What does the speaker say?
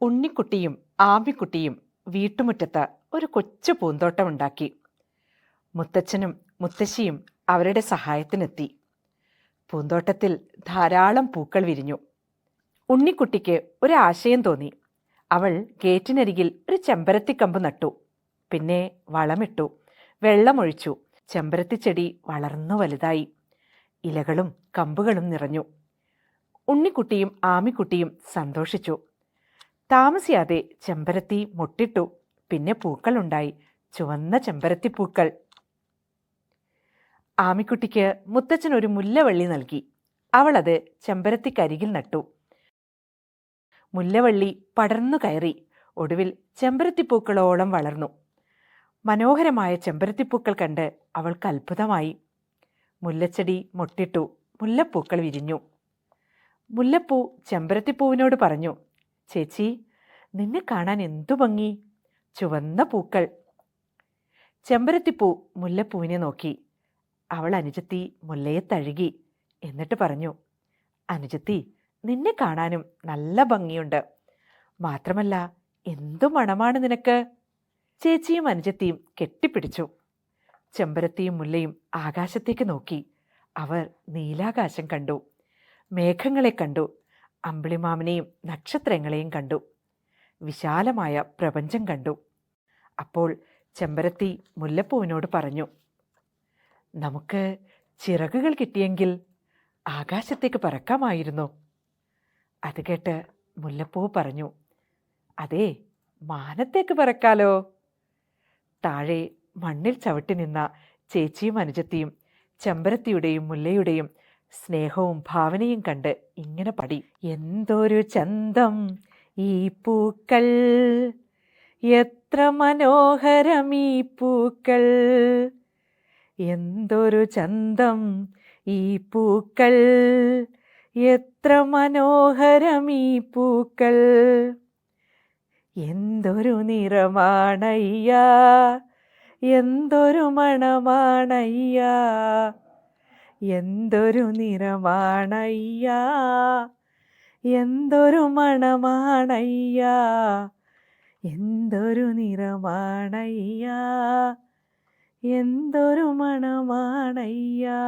ഉണ്ണിക്കുട്ടിയും ആമിക്കുട്ടിയും വീട്ടുമുറ്റത്ത് ഒരു കൊച്ചു പൂന്തോട്ടമുണ്ടാക്കി. മുത്തച്ഛനും മുത്തശ്ശിയും അവരുടെ സഹായത്തിനെത്തി. പൂന്തോട്ടത്തിൽ ധാരാളം പൂക്കൾ വിരിഞ്ഞു. ഉണ്ണിക്കുട്ടിക്ക് ഒരു ആശയം തോന്നി. അവൾ ഗേറ്റിനരികിൽ ഒരു ചെമ്പരത്തിക്കമ്പ് നട്ടു. പിന്നെ വളമിട്ടു, വെള്ളമൊഴിച്ചു. ചെമ്പരത്തിച്ചെടി വളർന്നു വലുതായി. ഇലകളും കമ്പുകളും നിറഞ്ഞു. ഉണ്ണിക്കുട്ടിയും ആമിക്കുട്ടിയും സന്തോഷിച്ചു. താമസിയാതെ ചെമ്പരത്തി മൊട്ടിട്ടു. പിന്നെ പൂക്കളുണ്ടായി, ചുവന്ന ചെമ്പരത്തിപ്പൂക്കൾ. ആമിക്കുട്ടിക്ക് മുത്തച്ഛൻ ഒരു മുല്ലവള്ളി നൽകി. അവളത് ചെമ്പരത്തിക്കരികിൽ നട്ടു. മുല്ലവള്ളി പടർന്നു കയറി. ഒടുവിൽ ചെമ്പരത്തിപ്പൂക്കളോളം വളർന്നു. മനോഹരമായ ചെമ്പരത്തിപ്പൂക്കൾ കണ്ട് അവൾക്ക് അത്ഭുതമായി. മുല്ലച്ചെടി മൊട്ടിട്ടു, മുല്ലപ്പൂക്കൾ വിരിഞ്ഞു. മുല്ലപ്പൂ ചെമ്പരത്തിപ്പൂവിനോട് പറഞ്ഞു, ചേച്ചി, നിന്നെ കാണാൻ എന്തു ഭംഗി! ചുവന്ന പൂക്കൾ. ചെമ്പരത്തിപ്പൂ മുല്ലപ്പൂവിനെ നോക്കി. അവൾ അനുജത്തി മുല്ലയെ തഴുകി. എന്നിട്ട് പറഞ്ഞു, അനുജത്തി, നിന്നെ കാണാനും നല്ല ഭംഗിയുണ്ട്. മാത്രമല്ല, എന്തു മണമാണ് നിനക്ക്! ചേച്ചിയും അനുജത്തിയും കെട്ടിപ്പിടിച്ചു. ചെമ്പരത്തിയും മുല്ലയും ആകാശത്തേക്ക് നോക്കി. അവർ നീലാകാശം കണ്ടു, മേഘങ്ങളെ കണ്ടു, അമ്പിളിമാമനെയും നക്ഷത്രങ്ങളെയും കണ്ടു, വിശാലമായ പ്രപഞ്ചം കണ്ടു. അപ്പോൾ ചെമ്പരത്തി മുല്ലപ്പൂവിനോട് പറഞ്ഞു, നമുക്ക് ചിറകുകൾ കിട്ടിയെങ്കിൽ ആകാശത്തേക്ക് പറക്കാമായിരുന്നു. അത് കേട്ട് മുല്ലപ്പൂ പറഞ്ഞു, അതെ, മാനത്തേക്ക് പറക്കാലോ. താഴെ മണ്ണിൽ ചവിട്ടി നിന്ന ചേച്ചിയും അനുജത്തിയും ചെമ്പരത്തിയുടെയും മുല്ലയുടെയും സ്നേഹവും ഭാവനയും കണ്ട് ഇങ്ങനെ പാടി, എന്തൊരു ചന്തം ഈ പൂക്കൾ, എത്ര മനോഹരം ഈ പൂക്കൾ, എന്തൊരു ചന്തം ഈ പൂക്കൾ, എത്ര മനോഹരം ഈ പൂക്കൾ, എന്തൊരു നിറമാണയ്യാ, എന്തൊരു മണമാണയ്യാ, എന്തൊരു നിറമാണയ്യാ, എന്തൊരു മണമാണയ്യാ, എന്തൊരു നിറമാണയ്യാ, എന്തൊരു മണമാണയ്യാ.